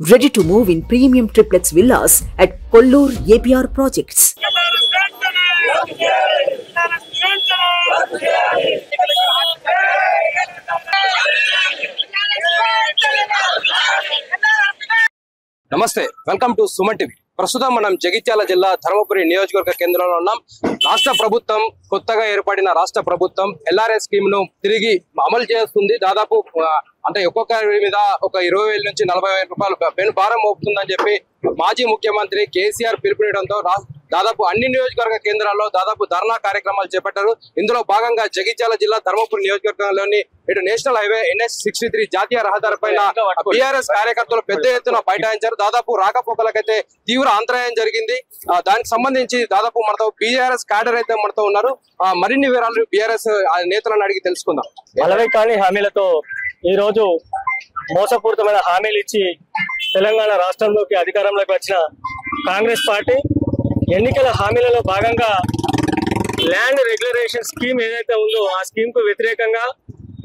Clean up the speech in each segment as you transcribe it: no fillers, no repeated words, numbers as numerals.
Ready to move in premium triplex villas at Kollur APR Projects. నమస్తే, welcome to Suman TV. ప్రస్తుతం మనం జగిత్యాల జిల్లా ధర్మపురి నియోజకవర్గ కేంద్రంలో ఉన్నాం. రాష్ట్ర ప్రభుత్వం కొత్తగా ఏర్పడిన రాష్ట్ర ప్రభుత్వం ఎల్ఆర్ఎస్ స్కీమ్ ను తిరిగి అమలు చేస్తుంది. దాదాపు అంటే ఒక్కొక్కరి మీద ఒక 20,000 నుంచి 40,000 రూపాయలు పెను భారం మోపుతుందని చెప్పి మాజీ ముఖ్యమంత్రి కేసీఆర్ పిలుపునియడంతో దాదాపు అన్ని నియోజకవర్గ కేంద్రాల్లో దాదాపు ధర్నా కార్యక్రమాలు చేపట్టారు. ఇందులో భాగంగా జగిత్యాల జిల్లా ధర్మపురి నియోజకవర్గంలోని ఇటు నేషనల్ హైవే NH63 జాతీయ రహదారి పైన బీఆర్ఎస్ కార్యకర్తలు పెద్ద ఎత్తున బైఠాయించారు. దాదాపు రాకపోకలకైతే తీవ్ర అంతరాయం జరిగింది. దానికి సంబంధించి దాదాపు మనతో బీఆర్ఎస్ క్యాడర్ అయితే మనతో ఉన్నారు. మరిన్ని వివరాలు బీఆర్ఎస్ నేతలను అడిగి తెలుసుకుందాం. అలవై కాని హామీలతో ఈ రోజు మోసపూరితమైన హామీలు ఇచ్చి తెలంగాణ రాష్ట్రంలోకి అధికారంలోకి వచ్చిన కాంగ్రెస్ పార్టీ ఎన్నికల హామీలలో భాగంగా ల్యాండ్ రెగ్యులరేషన్ స్కీమ్ ఏదైతే ఉందో ఆ స్కీమ్ కు వ్యతిరేకంగా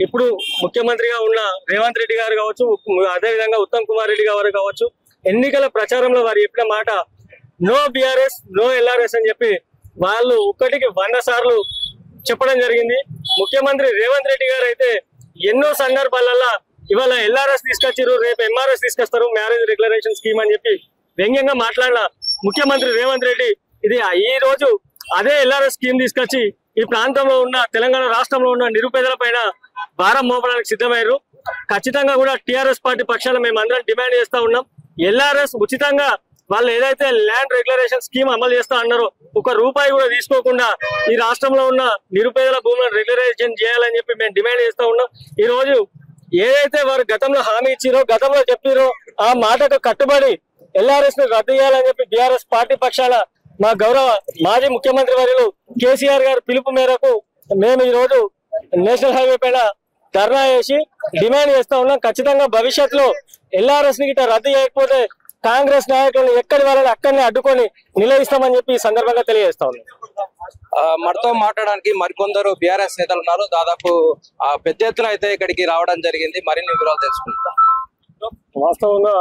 ఇప్పుడు ముఖ్యమంత్రిగా ఉన్న రేవంత్ రెడ్డి గారు కావచ్చు, అదేవిధంగా ఉత్తమ్ కుమార్ రెడ్డి గారు కావచ్చు, ఎన్నికల ప్రచారంలో వారు చెప్పిన మాట నో బీఆర్ఎస్ నో ఎల్ఆర్ఎస్ అని చెప్పి వాళ్ళు ఒక్కటికి 100 సార్లు చెప్పడం జరిగింది. ముఖ్యమంత్రి రేవంత్ రెడ్డి గారు అయితే ఎన్నో సందర్భాలలో ఇవాళ ఎల్ఆర్ఎస్ తీసుకొచ్చారు, రేపు ఎంఆర్ఎస్ తీసుకొస్తారు, మ్యారేజ్ రెగ్యులరేషన్ స్కీమ్ అని చెప్పి వ్యంగ్యంగా మాట్లాడిన ముఖ్యమంత్రి రేవంత్ రెడ్డి ఇది ఈ రోజు అదే ఎల్ఆర్ఎస్ స్కీమ్ తీసుకొచ్చి ఈ ప్రాంతంలో ఉన్న తెలంగాణ రాష్ట్రంలో ఉన్న నిరుపేదల పైన భారం మోపడానికి సిద్ధమయ్యారు. ఖచ్చితంగా కూడా టీఆర్ఎస్ పార్టీ పక్షాన మేము అందరం డిమాండ్ చేస్తా ఉన్నాం. ఎల్ఆర్ఎస్ ఉచితంగా వాళ్ళు ఏదైతే ల్యాండ్ రెగ్యులరేషన్ స్కీమ్ అమలు చేస్తా అన్నారో ₹1 కూడా తీసుకోకుండా ఈ రాష్ట్రంలో ఉన్న నిరుపేదల భూములను రెగ్యులరేషన్ చేయాలని చెప్పి మేము డిమాండ్ చేస్తా ఉన్నాం. ఈ రోజు ఏదైతే వారు గతంలో హామీ ఇచ్చిరో, గతంలో చెప్పిరో ఆ మాటకు కట్టుబడి ఎల్ఆర్ఎస్ ను రద్దు చేయాలని చెప్పి బీఆర్ఎస్ పార్టీ పక్షాన మా గౌరవ మాజీ ముఖ్యమంత్రి వర్యులు కేసీఆర్ గారి పిలుపు మేరకు మేము ఈ రోజు నేషనల్ హైవే పైన ధర్నా చేసి డిమాండ్ చేస్తా ఉన్నాం. ఖచ్చితంగా భవిష్యత్తులో ఎల్ఆర్ఎస్ ని గిట్ట రద్దు చేయకపోతే కాంగ్రెస్ నాయకులను ఎక్కడి వాళ్ళని అక్కడనే అడ్డుకొని నిలదీస్తామని చెప్పి ఈ సందర్భంగా తెలియజేస్తా ఉన్నాం. మనతో మాట్లాడడానికి మరికొందరు బీఆర్ఎస్ నేతలు ఉన్నారు. దాదాపు పెద్ద ఎత్తున అయితే ఇక్కడికి రావడం జరిగింది. మరిన్ని వివరాలు తెలుసుకుంటాం. వాస్తవంగా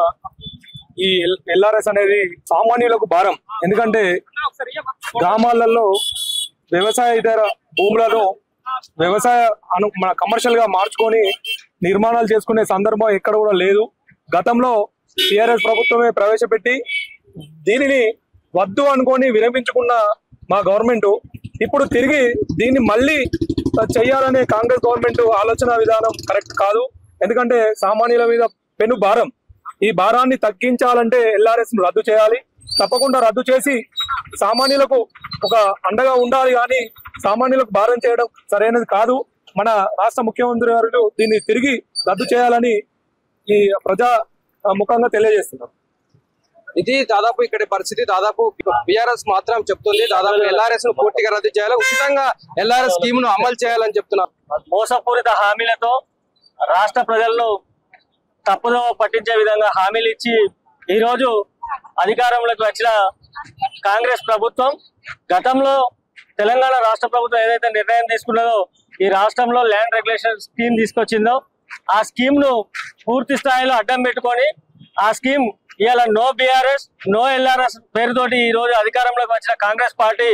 ఈ ఎల్ఆర్ఎస్ అనేది సామాన్యులకు భారం. ఎందుకంటే గ్రామాలలో వ్యవసాయేతర భూములను మన కమర్షియల్ గా మార్చుకొని నిర్మాణాలు చేసుకునే సందర్భం ఎక్కడ కూడా లేదు. గతంలో టీఆర్ఎస్ ప్రభుత్వమే ప్రవేశపెట్టి దీనిని వద్దు అనుకొని విరమించుకున్న మా గవర్నమెంట్ ఇప్పుడు తిరిగి దీన్ని మళ్ళీ చెయ్యాలనే కాంగ్రెస్ గవర్నమెంట్ ఆలోచన విధానం కరెక్ట్ కాదు. ఎందుకంటే సామాన్యుల మీద పెను భారం. ఈ భారాన్ని తగ్గించాలంటే ఎల్ఆర్ఎస్ ను రద్దు చేయాలి. తప్పకుండా రద్దు చేసి సామాన్యులకు ఒక అండగా ఉండాలి. కానీ సామాన్యులకు భారం చేయడం సరైనది కాదు. మన రాష్ట్ర ముఖ్యమంత్రి గారు దీన్ని తిరిగి రద్దు చేయాలని ఈ ప్రజా ముఖంగా తెలియజేస్తున్నారు. ఇది దాదాపు ఇక్కడ పరిస్థితి. దాదాపు బీఆర్ఎస్ మాత్రం చెప్తుంది దాదాపు ఎల్ఆర్ఎస్ ను పూర్తిగా రద్దు చేయాలి, ఉచితంగా ఎల్ఆర్ఎస్ స్కీమ్ ను అమలు చేయాలని చెప్తున్నారు. మోసపూరిత హామీలతో రాష్ట్ర ప్రజలను తప్పుదో పట్టించే విధంగా హామీలు ఇచ్చి ఈ రోజు అధికారంలోకి వచ్చిన కాంగ్రెస్ ప్రభుత్వం గతంలో తెలంగాణ రాష్ట్ర ప్రభుత్వం ఏదైతే నిర్ణయం తీసుకున్నదో ఈ రాష్ట్రంలో ల్యాండ్ రెగ్యులేషన్ స్కీమ్ తీసుకొచ్చిందో ఆ స్కీమ్ ను పూర్తి స్థాయిలో అడ్డం పెట్టుకొని ఆ స్కీమ్ ఇవాళ నో బీఆర్ఎస్ నో ఎల్ఆర్ఎస్ పేరుతోటి ఈ రోజు అధికారంలోకి వచ్చిన కాంగ్రెస్ పార్టీ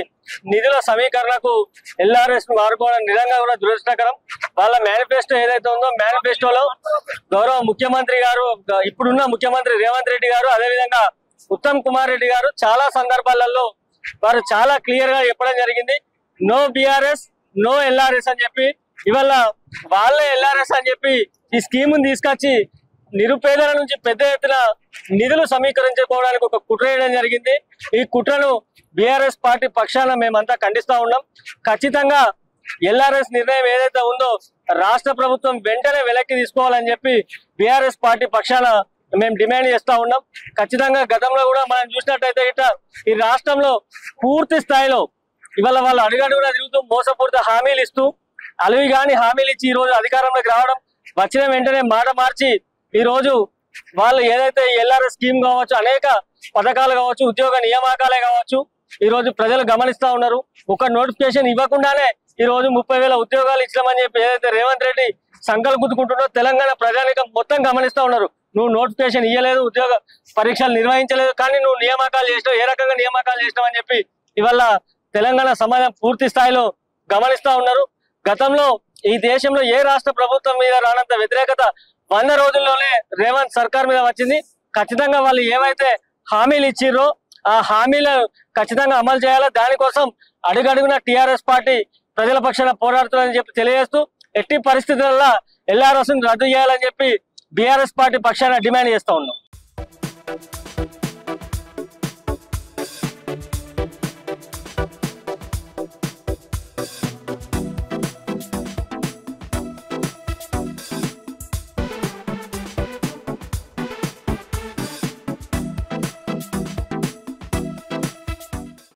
నిధుల సమీకరణకు ఎల్ఆర్ఎస్ ను వాడుకోవడం నిజంగా కూడా దురదృష్టకరం. వాళ్ళ మేనిఫెస్టో ఏదైతే ఉందో మేనిఫెస్టోలో గౌరవ ముఖ్యమంత్రి గారు, ఇప్పుడున్న ముఖ్యమంత్రి రేవంత్ రెడ్డి గారు, అదేవిధంగా ఉత్తమ్ కుమార్ రెడ్డి గారు చాలా సందర్భాలలో వారు చాలా క్లియర్ గా చెప్పడం జరిగింది. నో బీఆర్ఎస్ నో ఎల్ఆర్ఎస్ అని చెప్పి ఇవాళ వాళ్ళే ఎల్ఆర్ఎస్ అని చెప్పి ఈ స్కీమ్ తీసుకొచ్చి నిరుపేదల నుంచి పెద్ద ఎత్తున నిధులు సమీకరించుకోవడానికి ఒక కుట్ర వేయడం జరిగింది. ఈ కుట్రను బీఆర్ఎస్ పార్టీ పక్షాన మేమంతా ఖండిస్తా ఉన్నాం. ఖచ్చితంగా ఎల్ఆర్ఎస్ నిర్ణయం ఏదైతే ఉందో రాష్ట్ర ప్రభుత్వం వెంటనే వెనక్కి తీసుకోవాలని చెప్పి బీఆర్ఎస్ పార్టీ పక్షాన మేము డిమాండ్ చేస్తా ఉన్నాం. ఖచ్చితంగా గతంలో కూడా మనం చూసినట్టయితే ఇట్లా ఈ రాష్ట్రంలో పూర్తి స్థాయిలో ఇవాళ వాళ్ళు అడుగడుగునా తిరుగుతూ మోసపూరిత హామీలు ఇస్తూ అలవి కాని హామీలు ఇచ్చి ఈ రోజు అధికారంలోకి రావడం, వచ్చిన వెంటనే మాట మార్చి ఈ రోజు వాళ్ళు ఏదైతే ఎల్ఆర్ఎస్ స్కీమ్ కావచ్చు, అనేక పథకాలు కావచ్చు, ఉద్యోగ నియామకాలే కావచ్చు, ఈ రోజు ప్రజలు గమనిస్తా ఉన్నారు. ఒక నోటిఫికేషన్ ఇవ్వకుండానే ఈ రోజు 30,000 ఉద్యోగాలు ఇచ్చామని చెప్పి ఏదైతే రేవంత్ రెడ్డి సంకల్పం గుద్దుకుంటున్నారో తెలంగాణ ప్రజానికం మొత్తం గమనిస్తా ఉన్నారు. నువ్వు నోటిఫికేషన్ ఇవ్వలేదు, ఉద్యోగ పరీక్షలు నిర్వహించలేదు, కానీ నువ్వు నియామకాలు చేసినావు, ఏ రకంగా నియామకాలు చేసినావు అని చెప్పి ఇవాళ తెలంగాణ సమాజం పూర్తి స్థాయిలో గమనిస్తా ఉన్నారు. గతంలో ఈ దేశంలో ఏ రాష్ట్ర ప్రభుత్వం మీద రానంత వ్యతిరేకత 100 రోజుల్లోనే రేవంత్ సర్కార్ మీద వచ్చింది. ఖచ్చితంగా వాళ్ళు ఏవైతే హామీలు ఇచ్చిర్రో ఆ హామీలు ఖచ్చితంగా అమలు చేయాలి. దానికోసం అడుగడుగున టీఆర్ఎస్ పార్టీ ప్రజల పక్షాన పోరాడుతుందని చెప్పి తెలియజేస్తూ ఎట్టి పరిస్థితుల్లో LRS రద్దు చేయాలని చెప్పి బీఆర్ఎస్ పార్టీ పక్షాన డిమాండ్ చేస్తా ఉన్నాం.